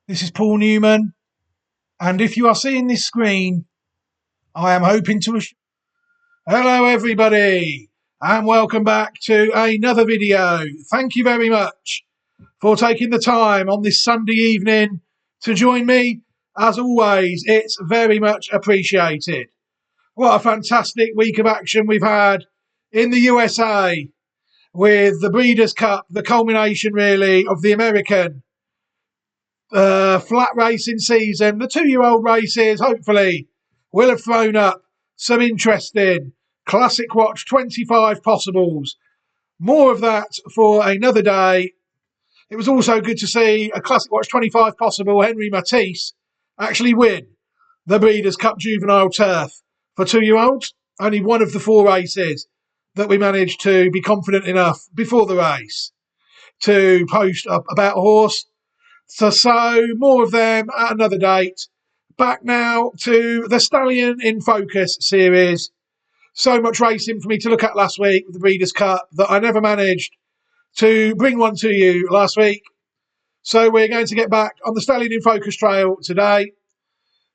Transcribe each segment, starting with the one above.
This is Paul Newman, and if you are seeing this screen, I am hoping to. Hello, everybody, and welcome back to another video. Thank you very much for taking the time on this Sunday evening to join me. As always, it's very much appreciated. What a fantastic week of action we've had in the USA with the Breeders' Cup, the culmination really of the American flat racing season. The 2-year-old races, hopefully, will have thrown up some interesting Classic Watch 25 possibles. More of that for another day. It was also good to see a Classic Watch 25 possible Henry Matisse actually win the Breeders' Cup Juvenile Turf for 2-year-olds. Only one of the 4 races that we managed to be confident enough before the race to post up about a horse. So more of them at another date. Back now to the Stallion in Focus series. So much racing for me to look at last week with the Breeders' Cup that I never managed to bring one to you last week. So we're going to get back on the Stallion in Focus trail today.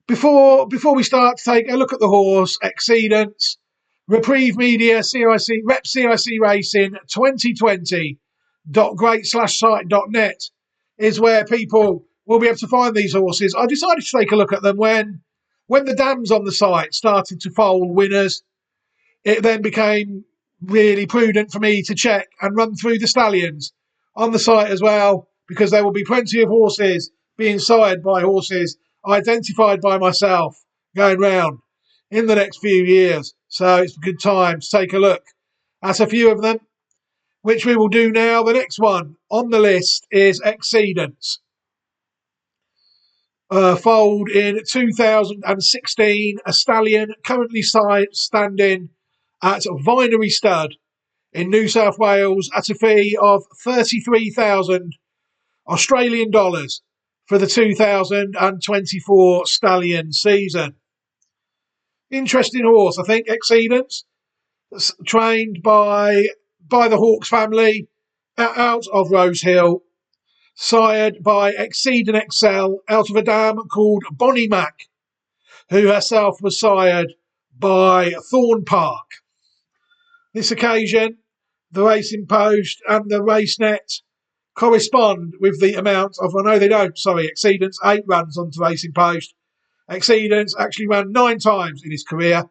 Before we start to take a look at the horse, Exceedance, Reprieve Media, CIC, Rep CIC Racing 2020.great/site.net is where people will be able to find these horses. I decided to take a look at them when the dams on the site started to fold winners. It then became really prudent for me to check and run through the stallions on the site as well, because there will be plenty of horses being sired by horses identified by myself going round in the next few years. So it's a good time to take a look at a few of them, which we will do now. The next one on the list is Exceedance. Foaled in 2016, a stallion currently standing at Vinery Stud in New South Wales at a fee of 33,000 Australian dollars for the 2024 stallion season. Interesting horse, I think, Exceedance, trained by the Hawks family out of Rose Hill, sired by Exceed and Excel out of a dam called Bonnie Mac, who herself was sired by Thorn Park. This occasion, the Racing Post and the Race Net correspond with the amount of, well, no, they don't, sorry, Exceedance 8 runs onto Racing Post. Exceedance actually ran 9 times in his career,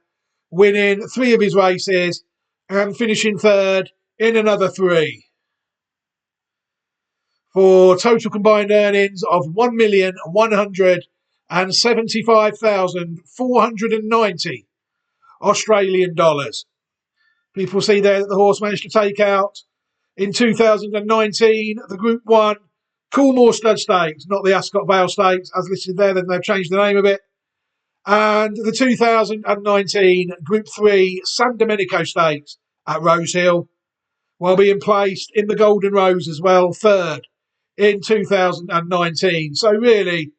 winning 3 of his races and finishing third in another 3. For total combined earnings of 1,175,490 Australian dollars. People see there that the horse managed to take out in 2019 the Group 1 Coolmore Stud Stakes, not the Ascot Vale Stakes as listed there, then they've changed the name of it, and the 2019 Group 3 San Domenico Stakes at Rose Hill, while being placed in the Golden Rose as well, third in 2019. So really,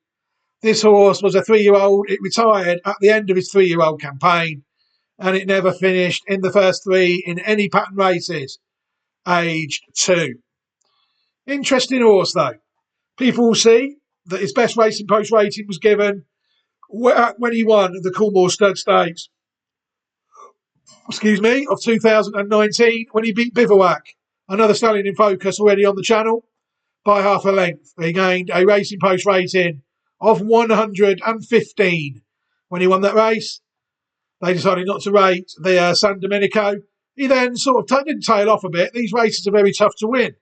this horse was a 3-year-old. It retired at the end of his 3-year-old campaign, and it never finished in the first 3 in any pattern races, aged 2. Interesting horse, though. People will see that his best Racing Post rating was given when he won the Coolmore Stud Stakes, of 2019, when he beat Bivouac, another stallion in focus already on the channel, by half a length. He gained a Racing Post rating of 115 when he won that race. They decided not to rate the San Domenico. He then sort of didn't tail off a bit. These races are very tough to win,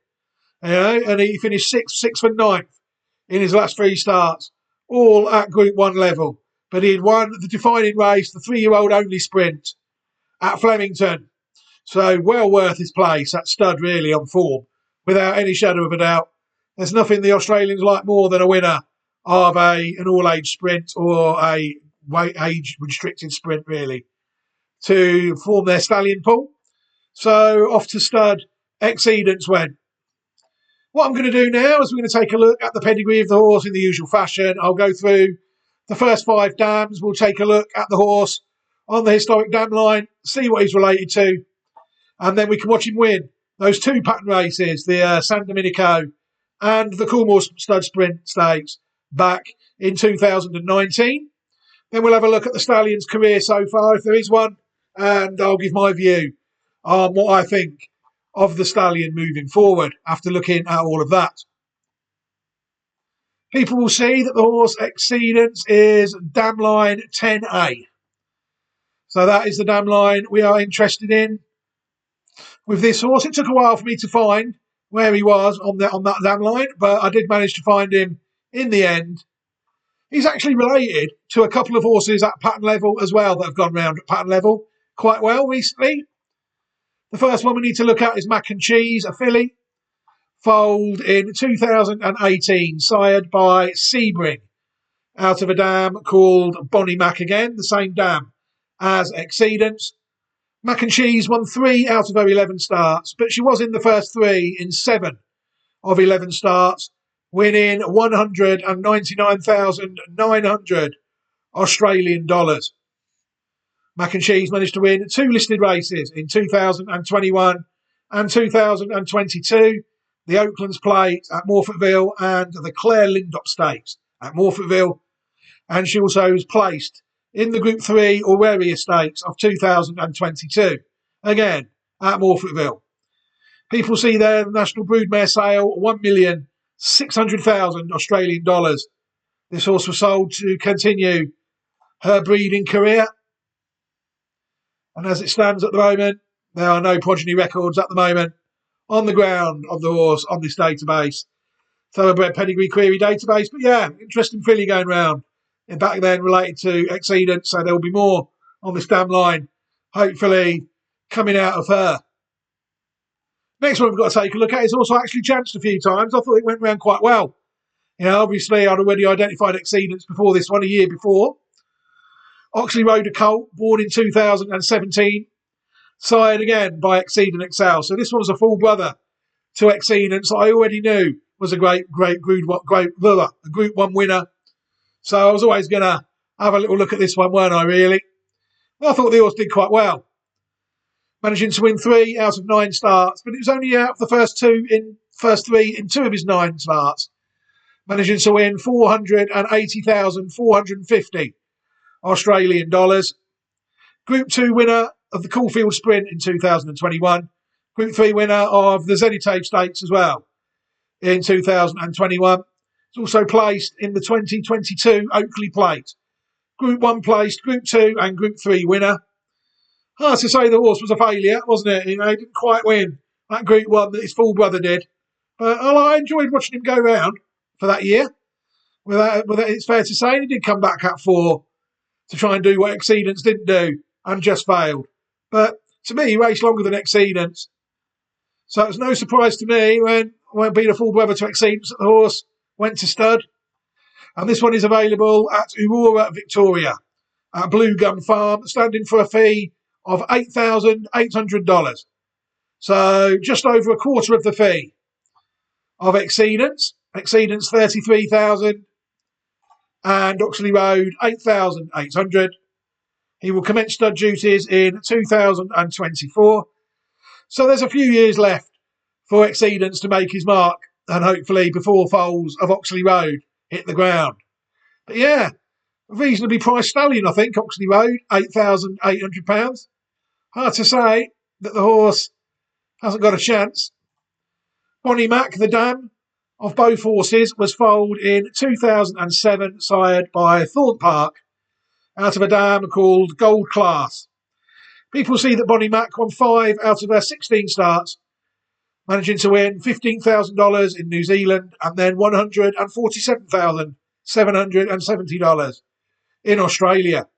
and he finished sixth and ninth in his last 3 starts, all at Group 1 level. But he had won the defining race, the 3-year-old only sprint at Flemington. So well worth his place, that stud really on form, without any shadow of a doubt. There's nothing the Australians like more than a winner of an all-age sprint or a age-restricted sprint, really, to form their stallion pool. So off to stud Exceedance went. What I'm going to do now is we're going to take a look at the pedigree of the horse in the usual fashion. I'll go through the first 5 dams. We'll take a look at the horse on the historic dam line, see what he's related to, and then we can watch him win those 2 pattern races, the San Domenico and the Coolmore Stud Sprint Stakes, back in 2019. Then we'll have a look at the Stallion's career so far, if there is one, and I'll give my view on what I think of the Stallion moving forward after looking at all of that. People will see that the horse Exceedance is dam line 10A. So that is the dam line we are interested in with this horse. It took a while for me to find where he was on that dam line, but I did manage to find him in the end. He's actually related to a couple of horses at pattern level as well that have gone round at pattern level quite well recently. The first one we need to look at is Mac and Cheese, a filly, foaled in 2018, sired by Sebring, out of a dam called Bonnie Mac again, the same dam as Exceedance. Mac and Cheese won 3 out of her 11 starts, but she was in the first 3 in 7 of 11 starts, winning $199,900 Australian dollars. Mac and Cheese managed to win 2 listed races in 2021 and 2022, the Oaklands Plate at Morphettville and the Claire Lindop Stakes at Morphettville, and she also was placed in the Group 3 Aurelia Stakes of 2022, again at Morphettville. People see there the National Broodmare sale, $1,600,000 Australian dollars. This horse was sold to continue her breeding career. And as it stands at the moment, there are no progeny records at the moment on the ground of the horse on this database. Thoroughbred Pedigree Query database. But yeah, interesting filly going round. And back then related to Exceedance, so there will be more on this damn line, hopefully coming out of her. Next one we've got to take a look at is also actually chanced a few times. I thought it went round quite well. You know, obviously I'd already identified Exceedance before this one, a year before. Oxley Road, a colt, born in 2017, sired again by Exceed and Excel. So this one was a full brother to Exceedance. I already knew was a great Group 1 winner. So I was always going to have a little look at this one, weren't I, really? Well, I thought the horse did quite well, managing to win 3 out of 9 starts, but it was only out of the first 3 in 2 of his 9 starts, managing to win $480,450 Australian dollars. Group 2 winner of the Caulfield Sprint in 2021. Group 3 winner of the Zenitape Stakes as well in 2021. It's also placed in the 2022 Oakley Plate. Group 1 placed, Group 2 and Group 3 winner. Hard to say the horse was a failure, wasn't it? You know, he didn't quite win that Group 1 that his full brother did. But I enjoyed watching him go round for that year. It's fair to say he did come back at 4 to try and do what Exceedance didn't do and just failed. But to me, he raced longer than Exceedance. So it was no surprise to me when being a full brother to Exceedance that the horse went to stud. And this one is available at Aurora Victoria at Blue Gum Farm, standing for a fee of $8,800. So just over a quarter of the fee of Exceedance. Exceedance $33,000 and Oxley Road $8,800. He will commence stud duties in 2024. So there's a few years left for Exceedance to make his mark and hopefully before foals of Oxley Road hit the ground. But yeah, a reasonably priced stallion, I think, Oxley Road, £8,800. Hard to say that the horse hasn't got a chance. Bonnie Mac, the dam of both horses, was foaled in 2007, sired by Thorne Park, out of a dam called Gold Class. People see that Bonnie Mac won 5 out of her 16 starts, managing to win $15,000 in New Zealand and then $147,770 in Australia.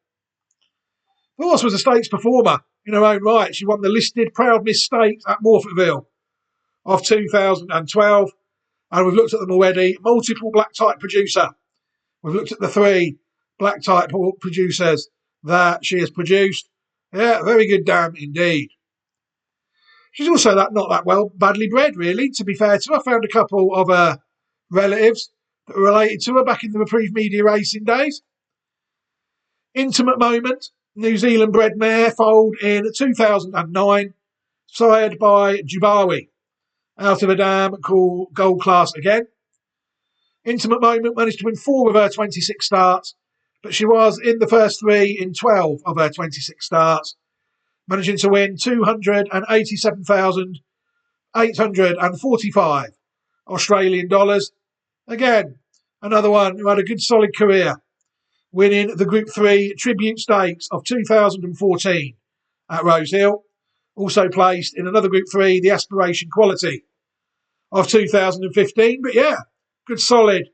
The horse was a stakes performer in her own right. She won the listed Proud Miss Stakes at Morphettville of 2012. And we've looked at them already. Multiple black type producer. We've looked at the 3 black type producers that she has produced. Yeah, very good dam indeed. She's also not that badly bred, really, to be fair to her. I found a couple of her relatives that were related to her back in the Reprieve Media racing days. Intimate Moment, New Zealand bred mare, foaled in 2009, sired by Jubawi, out of a dam called Gold Class again. Intimate Moment managed to win 4 of her 26 starts, but she was in the first 3 in 12 of her 26 starts, managing to win $287,845 Australian dollars. Again, another one who had a good solid career, winning the Group 3 Tribute Stakes of 2014 at Rosehill. Also placed in another Group 3, the Aspiration Quality of 2015. But yeah, good solid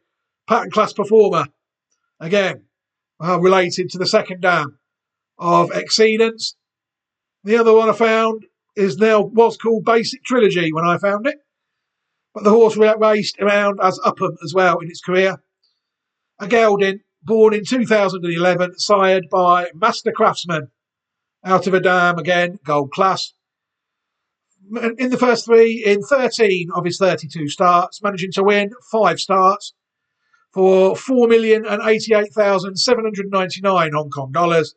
pattern class performer. Again, related to the second dam of Exceedance. The other one I found was called Basic Trilogy when I found it. But the horse raced around as Upham as well in its career. A gelding born in 2011, sired by Master Craftsman out of a dam, again, gold class. In the first 3 in 13 of his 32 starts, managing to win 5 starts for $4,088,799 Hong Kong dollars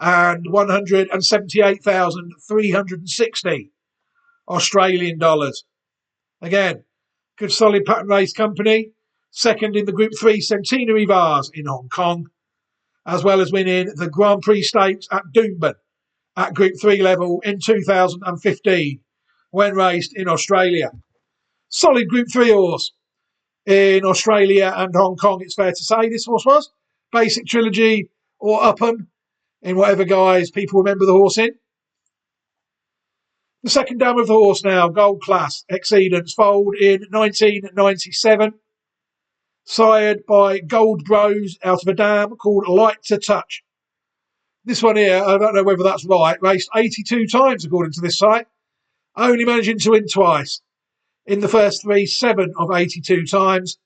and 178,360 Australian dollars. Again, good solid pattern race company. Second in the Group 3 Centenary Vase in Hong Kong, as well as winning the Grand Prix Stakes at Doomben at Group 3 level in 2015 when raced in Australia. Solid Group 3 horse in Australia and Hong Kong, it's fair to say this horse was. Basic Trilogy or Upham, in whatever guise people remember the horse in. The second dam of the horse now, gold class, Exceedance, foaled in 1997. Sired by Gold Bros out of a dam called Light to Touch. This one here, I don't know whether that's right, raced 82 times according to this site, only managing to win twice. In the first 3, 7 of 82 times.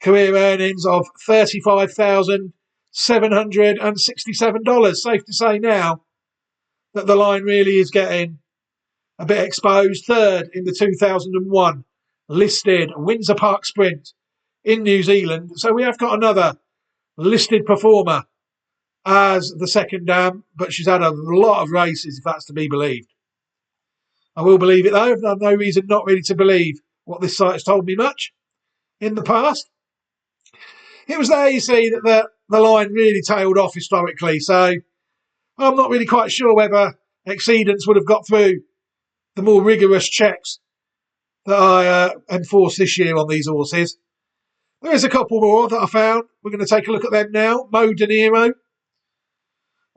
Career earnings of $35,767. Safe to say now that the line really is getting a bit exposed. Third in the 2001 listed Windsor Park Sprint in New Zealand. So we have got another listed performer as the second dam, but she's had a lot of races, if that's to be believed. I will believe it though. I've no reason not really to believe what this site has told me much in the past. It was there, you see, that the line really tailed off historically. So I'm not really quite sure whether Exceedance would have got through the more rigorous checks that I enforced this year on these horses. There is a couple more that I found. We're going to take a look at them now. Mo De Niro,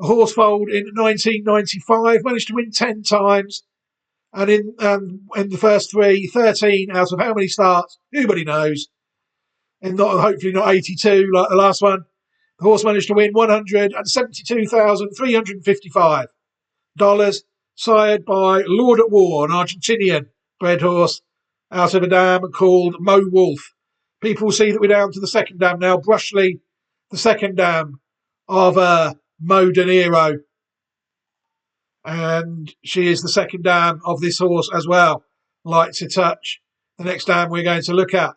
a horse foaled in 1995, managed to win 10 times. And in the first 3, 13 out of how many starts? Nobody knows. And hopefully not 82 like the last one. The horse managed to win $172,355, sired by Lord at War, an Argentinian bred horse out of a dam called Mo Wolf. People see that we're down to the second dam now. Brushley, the second dam of Mo De Niro. And she is the second dam of this horse as well. Light to Touch, the next dam we're going to look at.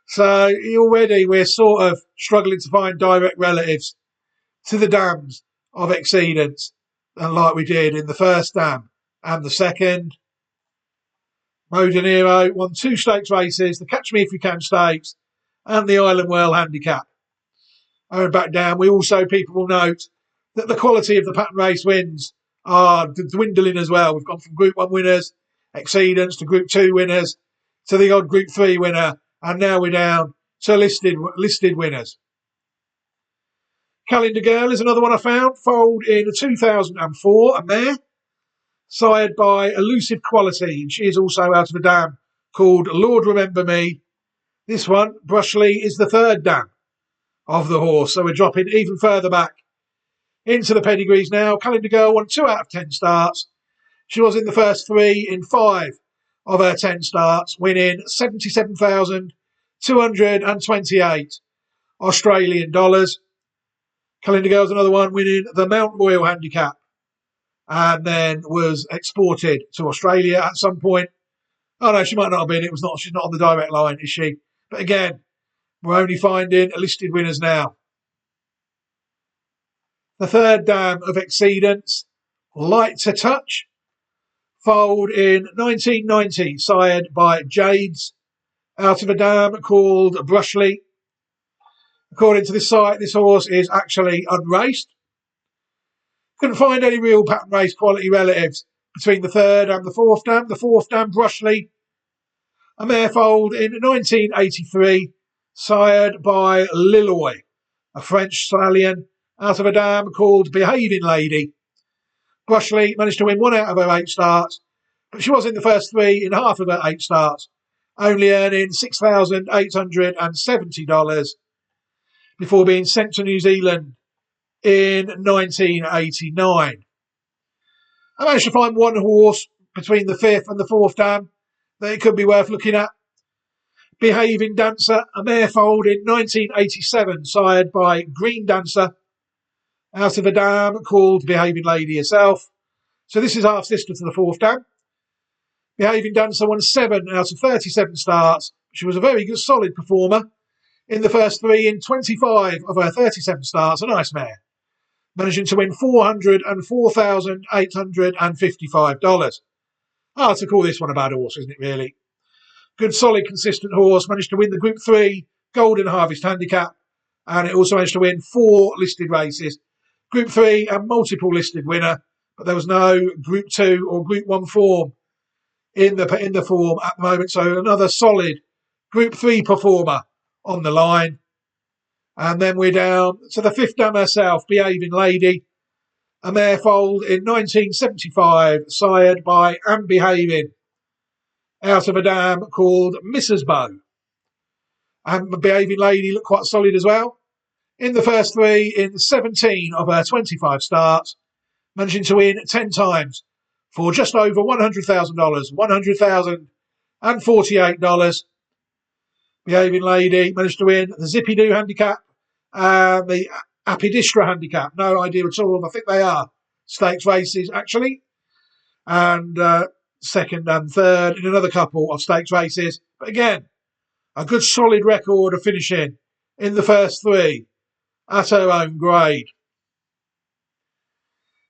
So already we're sort of struggling to find direct relatives to the dams of Exceedance, and like we did in the first dam and the second. Mo De Niro won 2 stakes races, the Catch Me If You Can stakes and the Island Whirl Handicap. And back down, people will note that the quality of the pattern race wins are dwindling as well. We've gone from Group 1 winners, Exceedance, to Group 2 winners, to the odd Group 3 winner, and now we're down to listed winners. Calendar Girl is another one I found, foaled in 2004, a mare, sired by Elusive Quality, and she is also out of a dam called Lord Remember Me. This one, Brushley, is the third dam of the horse, so we're dropping even further back into the pedigrees now. Calendar Girl won 2 out of 10 starts. She was in the first 3 in 5 of her 10 starts, winning $77,228 Australian dollars. Calendar Girl's another one, winning the Mount Royal Handicap, and then was exported to Australia at some point. Oh no, she might not have been. She's not on the direct line, is she? But again, we're only finding listed winners now. The third dam of Exceedance, Light to Touch, foaled in 1990, sired by Jades out of a dam called Brushley. According to this site, this horse is actually unraced. Couldn't find any real pattern race quality relatives between the third and the fourth dam. The fourth dam, Brushley, a mare foaled in 1983, sired by Lilloy, a French stallion, out of a dam called Behaving Lady. Brushley managed to win 1 out of her 8 starts, but she was in the first 3 in half of her 8 starts, only earning $6,870 before being sent to New Zealand in 1989. I managed to find one horse between the 5th and the 4th dam that it could be worth looking at. Behaving Dancer, a mare foaled in 1987, sired by Green Dancer, out of a dam called Behaving Lady herself. So this is half sister to the 4th dam. Behaving Dancer won 7 out of 37 starts. She was a very good, solid performer in the first 3 in 25 of her 37 starts. A nice mare, managing to win $404,855. Hard to call this one a bad horse, isn't it, really? Good, solid, consistent horse. Managed to win the Group 3 Golden Harvest Handicap, and it also managed to win 4 listed races. Group 3, a multiple listed winner, but there was no Group 2 or Group 1 form in the form at the moment. So another solid Group 3 performer on the line. And then we're down to the 5th dam herself, Behaving Lady, a mare foaled in 1975, sired by and Behaving, out of a dam called Mrs. Bow. And Behaving Lady looked quite solid as well. In the first 3 in 17 of her 25 starts, managing to win 10 times for just over $100,000, $100,048. Behaving Lady managed to win the Zippy Doo Handicap and the Apidistra Handicap. No idea at all. I think they are stakes races, actually. And second and third in another couple of stakes races. But again, a good solid record of finishing in the first 3 at her own grade.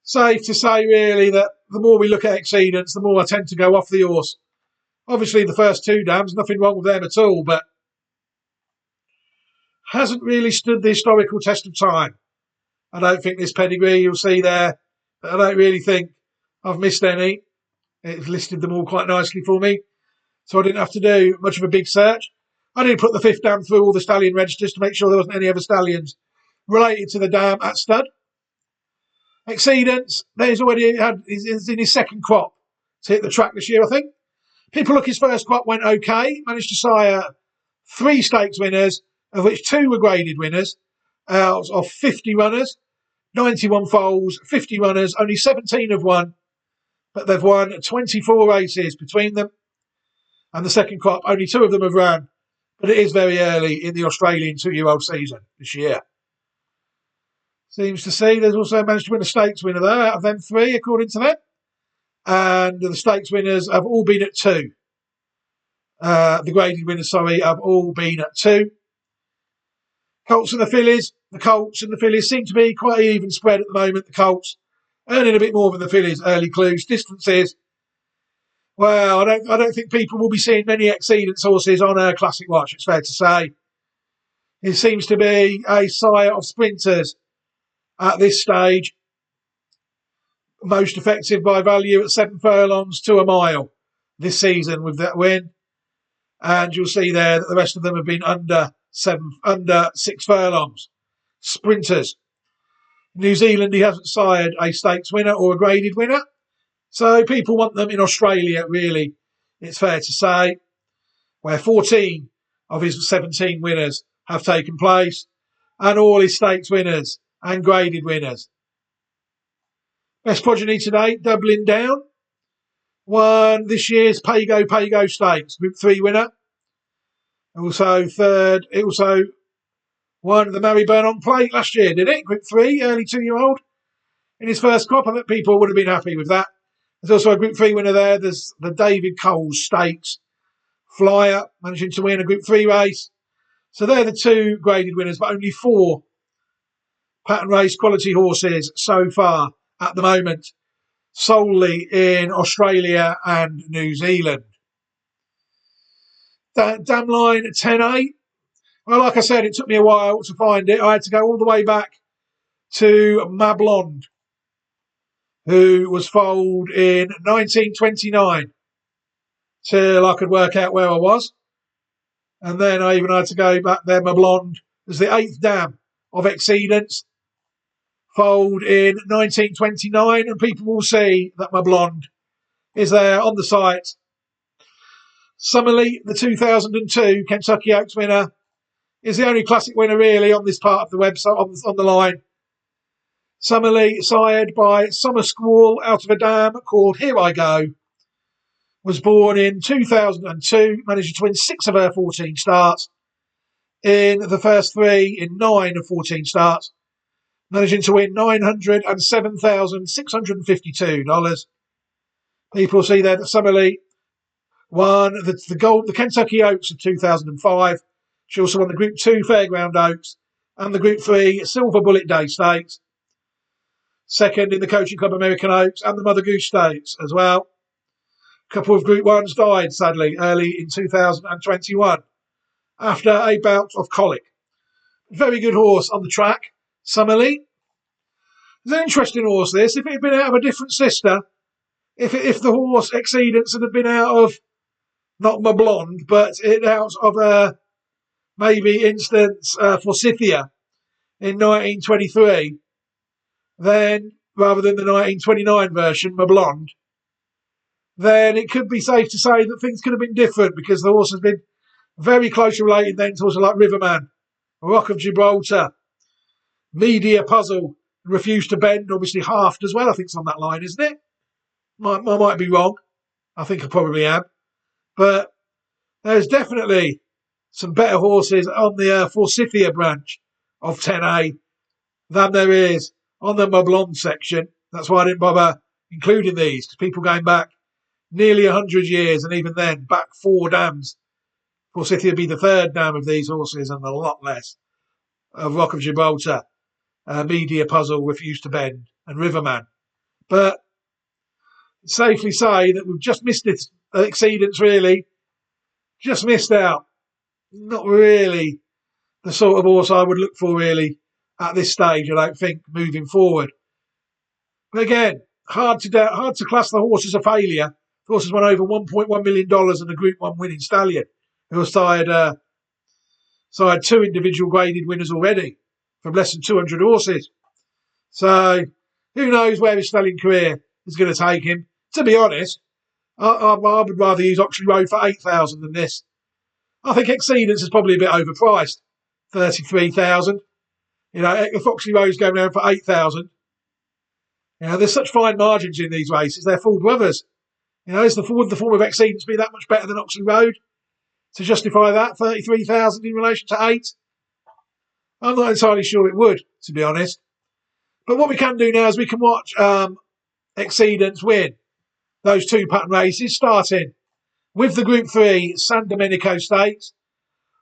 Safe to say, really, that the more we look at Exceedance, the more I tend to go off the horse. Obviously, the first 2 dams, nothing wrong with them at all, but hasn't really stood the historical test of time. I don't think this pedigree, you'll see there, I don't really think I've missed any. It's listed them all quite nicely for me, so I didn't have to do much of a big search. I did put the 5th dam through all the stallion registers to make sure there wasn't any other stallions related to the dam at stud. Exceedance, he's already is in his 2nd crop to hit the track this year, I think. People Look, his first crop went okay, managed to sire 3 stakes winners, of which 2 were graded winners, out of 50 runners, 91 foals, 50 runners, only 17 have won, but they've won 24 races between them. And the 2nd crop, only 2 of them have run, but it is very early in the Australian 2-year-old season this year. Seems to see there's also managed to win a stakes winner there out of them 3, according to them. And the stakes winners have all been at 2. The graded winners, have all been at 2. Colts and the fillies. The Colts and the fillies seem to be quite even spread at the moment. The Colts earning a bit more than the fillies. Early clues, distances. Well, I don't think people will be seeing many Exceedance horses on a Classic Watch, it's fair to say. It seems to be a sire of sprinters at this stage. Most effective by value at 7 furlongs to a mile this season with that win. And you'll see there that the rest of them have been under 6 furlongs. Sprinters. New Zealand, he hasn't sired a stakes winner or a graded winner. So people want them in Australia, really, it's fair to say, where 14 of his 17 winners have taken place, and all his stakes winners and graded winners. Best progeny to date, Dublin Down, won this year's Pago Stakes, Group 3 winner. Also third, it also won the Maribyrnong Plate last year, did it? Group 3, early 2-year-old. In his first crop, I think people would have been happy with that. There's also a Group 3 winner there. There's the David Coles Stakes. Flyer, managing to win a Group 3 race. So they're the 2 graded winners, but only 4 pattern race quality horses so far at the moment, solely in Australia and New Zealand. Dam line 10A. Well, like I said, it took me a while to find it. I had to go all the way back to Ma Blonde, who was foaled in 1929 till I could work out where I was. And then I even had to go back there. Ma Blonde was the 8th dam of Exceedance, foaled in 1929. And people will see that Ma Blonde is there on the site. Summerlee, the 2002 Kentucky Oaks winner, is the only classic winner really on this part of the website, on the line. Summerlee, sired by Summer Squall out of a dam called Here I Go, was born in 2002, managed to win 6 of her 14 starts. In the first 3 in 9 of 14 starts, managing to win $907,652. People see there that Summerlee won the Kentucky Oaks of 2005. She also won the Group 2 Fairground Oaks and the Group 3 Silver Bullet Day Stakes. Second in the Coaching Club American Oaks and the Mother Goose Stakes as well. A couple of Group 1s died, sadly, early in 2021 after a bout of colic. Very good horse on the track, Summerlee. It's an interesting horse, this. If it had been out of a different sister, if the horse Exceedance had been out of, not Ma Blonde, but out of maybe Instance Forsythia in 1923, then rather than the 1929 version, Ma Blonde, then it could be safe to say that things could have been different because the horse has been very closely related then to horses like Riverman, Rock of Gibraltar, Media Puzzle, Refuse to Bend, obviously halved as well. I think it's on that line, isn't it? I might be wrong. I think I probably am. But there's definitely some better horses on the Forsythia branch of 10A than there is on the Ma Blonde section. That's why I didn't bother including these, because people going back nearly 100 years, and even then, back 4 dams. Forsythia would be the 3rd dam of these horses, and a lot less of Rock of Gibraltar, Media Puzzle, Refuse to Bend, and Riverman. But safely say that we've just missed it. Exceedance, really. Just missed out. Not really the sort of horse I would look for, really, at this stage, I don't think, moving forward. But again, hard to class the horse as a failure. The horse has won over $1.1 million in a Group 1 winning Stallion, who has sired 2 individual graded winners already from less than 200 horses. So who knows where his Stallion career is going to take him. To be honest, I would rather use Oxley Road for $8,000 than this. I think Exceedance is probably a bit overpriced, $33,000. You know, if Oxley Road's going around for $8,000, you know, there's such fine margins in these races. They're full brothers. You know, is the form of Exceedance be that much better than Oxley Road to justify that $33,000 in relation to 8? I'm not entirely sure it would, to be honest. But what we can do now is we can watch Exceedance win those 2 pattern races, starting with the Group 3 San Domenico Stakes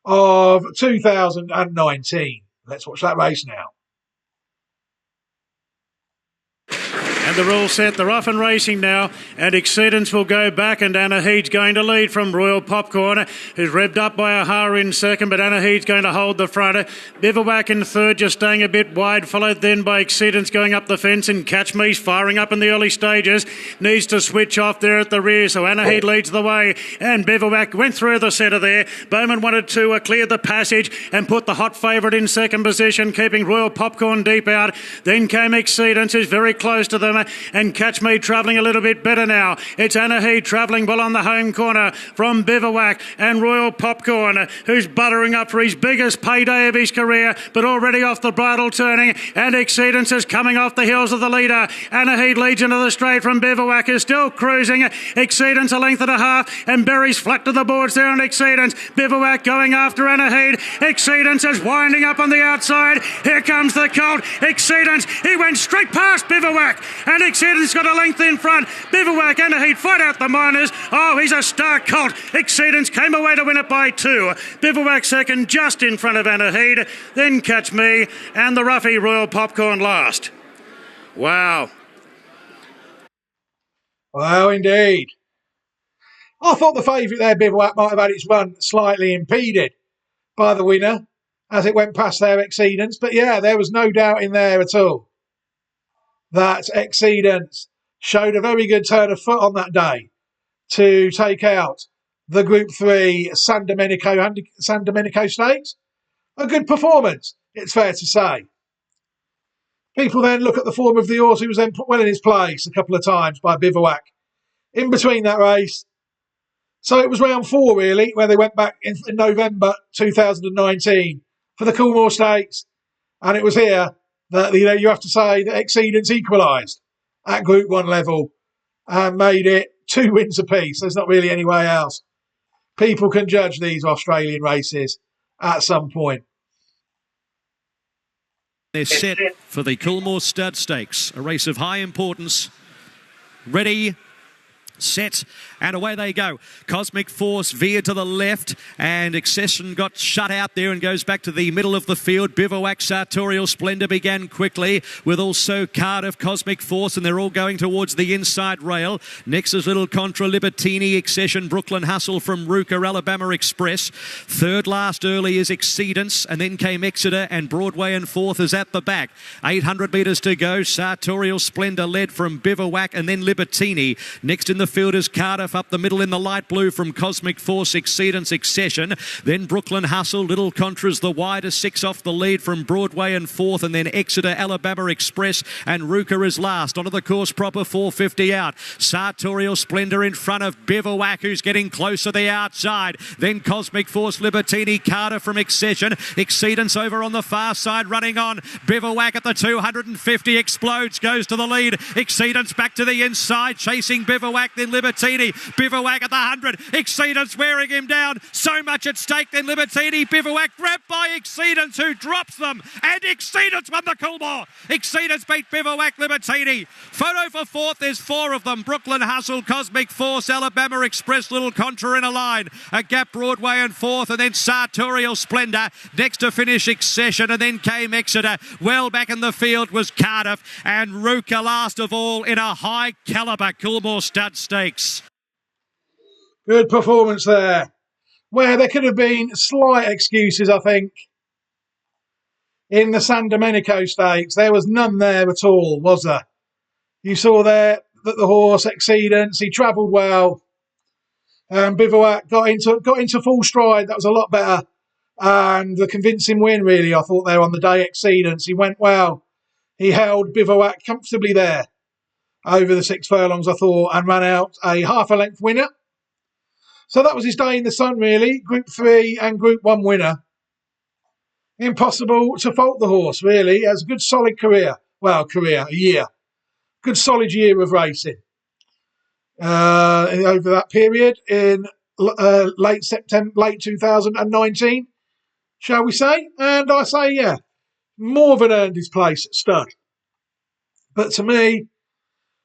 of 2019. Let's watch that race now. And they're all set. They're off and racing now. And Exceedance will go back. And Anna Heed's going to lead from Royal Popcorn, who's revved up by Aha in second. But Anna Heed's going to hold the front. Bivouac in third, just staying a bit wide. Followed then by Exceedance going up the fence. And Catch Me's firing up in the early stages. Needs to switch off there at the rear. So Anna Heed leads the way. And Bivouac went through the centre there. Bowman wanted to clear the passage and put the hot favourite in second position, keeping Royal Popcorn deep out. Then came Exceedance, who's very close to them. And Catch Me travelling a little bit better now. It's Anna Heed travelling well on the home corner from Bivouac and Royal Popcorn, who's buttering up for his biggest payday of his career, but already off the bridle turning. And Exceedance is coming off the heels of the leader. Anna Heed leads into the straight from Bivouac, is still cruising. Exceedance a length and a half, and Berry's flat to the boards there on Exceedance. Bivouac going after Anna Heed. Exceedance is winding up on the outside. Here comes the colt. Exceedance, he went straight past Bivouac. And Exceedance got a length in front. Bivouac, Anna Heed fight out the miners. Oh, he's a star colt. Exceedance came away to win it by 2. Bivouac second, just in front of Anna Heed. Then Catch Me and the roughie Royal Popcorn last. Wow. Wow, indeed. I thought the favourite there, Bivouac, might have had its run slightly impeded by the winner as it went past their Exceedance. But yeah, there was no doubt in there at all that Exceedance showed a very good turn of foot on that day to take out the Group 3 San Domenico Stakes. A good performance, it's fair to say. People then look at the form of the horse who was then put well in his place a couple of times by Bivouac in between that race. So it was round 4, really, where they went back in November 2019 for the Coolmore Stakes. And it was here that you have to say that Exceedance equalised at Group 1 level and made it 2 wins apiece. There's not really any way else. People can judge these Australian races at some point. They're set for the Coolmore Stud Stakes, a race of high importance. Ready, set, and away they go. Cosmic Force veered to the left, and Accession got shut out there and goes back to the middle of the field. Bivouac, Sartorial Splendor began quickly, with also Cardiff, Cosmic Force, and they're all going towards the inside rail. Next is Little Contra, Libertini, Accession, Brooklyn Hustle from Ruka, Alabama Express. Third last early is Exceedance, and then came Exeter, and Broadway and fourth is at the back. 800 metres to go. Sartorial Splendor led from Bivouac, and then Libertini. Next in the field is Cardiff, up the middle in the light blue from Cosmic Force, Exceedance, Accession. Then Brooklyn Hustle, Little Contra's the widest, 6 off the lead from Broadway and fourth, and then Exeter, Alabama Express, and Ruka is last. Onto the course proper, 450 out. Sartorial Splendor in front of Bivouac, who's getting close to the outside. Then Cosmic Force, Libertini, Cardiff from Accession. Exceedance over on the far side, running on. Bivouac at the 250, explodes, goes to the lead. Exceedance back to the inside, chasing Bivouac, then Libertini. Bivouac at the 100. Exceedance wearing him down. So much at stake. Then Libertini. Bivouac grabbed by Exceedance, who drops them. And Exceedance won the Coolmore. Exceedance beat Bivouac, Libertini. Photo for fourth. There's 4 of them. Brooklyn Hustle, Cosmic Force, Alabama Express, Little Contra in a line. A gap, Broadway and fourth. And then Sartorial Splendor. Next to finish, Accession. And then came Exeter. Well back in the field was Cardiff. And Ruka last of all in a high calibre Coolmore Stud Stakes. Good performance there, where there could have been slight excuses, I think. In the San Domenico Stakes, there was none there at all, was there? You saw there that the horse, Exceedance, he travelled well. Bivouac got into full stride. That was a lot better. And the convincing win, really, I thought, there on the day, Exceedance. He went well. He held Bivouac comfortably there over the 6 furlongs, I thought, and ran out a half a length winner. So that was his day in the sun, really. Group 3 and Group 1 winner. Impossible to fault the horse, really. He has a good solid career. Well, a year. Good solid year of racing. Over that period in late 2019, shall we say? And I say, yeah, more than earned his place at stud. But to me,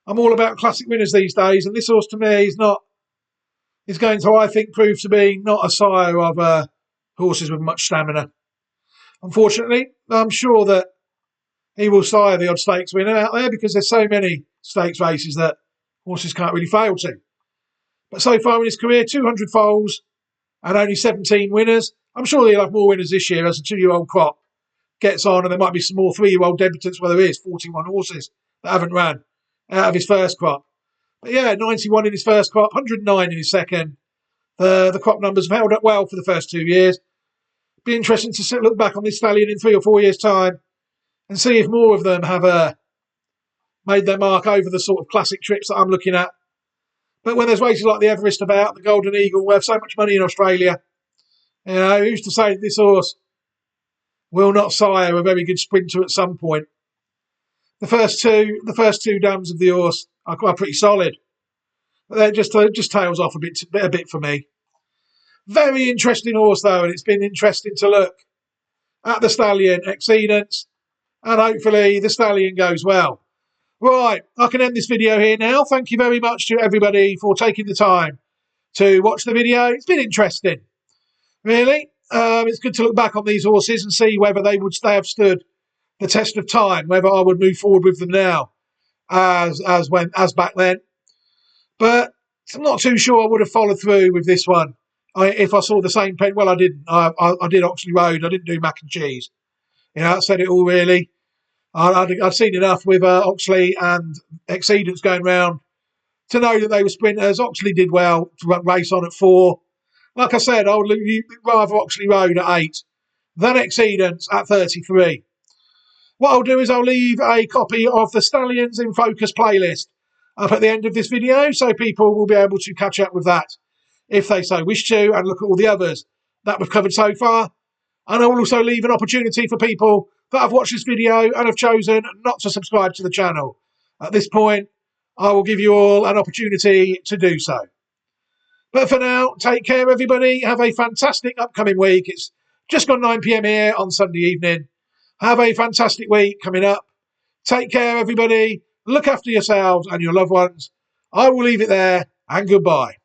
I'm all about classic winners these days, and this horse to me is going to, I think, prove to be not a sire of horses with much stamina. Unfortunately, I'm sure that he will sire the odd stakes winner out there because there's so many stakes races that horses can't really fail to. But so far in his career, 200 foals and only 17 winners. I'm sure he'll have more winners this year as a 2-year-old crop gets on, and there might be some more 3-year-old debutants where there is 41 horses that haven't ran out of his first crop. But yeah, 91 in his first crop, 109 in his second. The crop numbers have held up well for the first 2 years. Be interesting to look back on this stallion in 3 or 4 years' time and see if more of them have made their mark over the sort of classic trips that I'm looking at. But when there's races like the Everest about, the Golden Eagle, worth so much money in Australia, who's to say that this horse will not sire a very good sprinter at some point? The first two dams of the horse are pretty solid. But they're just tails off a bit for me. Very interesting horse, though, and it's been interesting to look at the Stallion, Exceedance, and hopefully the Stallion goes well. Right, I can end this video here now. Thank you very much to everybody for taking the time to watch the video. It's been interesting, really. It's good to look back on these horses and see whether they have stood the test of time, whether I would move forward with them now as back then. But I'm not too sure I would have followed through with this one if I saw the same pen. Well, I didn't. I did Oxley Road. I didn't do mac and cheese. That said it all, really. I'd seen enough with Oxley and Exceedance going round to know that they were sprinters. Oxley did well to race on at 4. Like I said, I would rather Oxley Road at 8 than Exceedance at 33. What I'll do is I'll leave a copy of the Stallions in Focus playlist up at the end of this video, so people will be able to catch up with that if they so wish to, and look at all the others that we've covered so far. And I will also leave an opportunity for people that have watched this video and have chosen not to subscribe to the channel. At this point, I will give you all an opportunity to do so. But for now, take care, everybody. Have a fantastic upcoming week. It's just gone 9 p.m. here on Sunday evening. Have a fantastic week coming up. Take care, everybody. Look after yourselves and your loved ones. I will leave it there, and goodbye.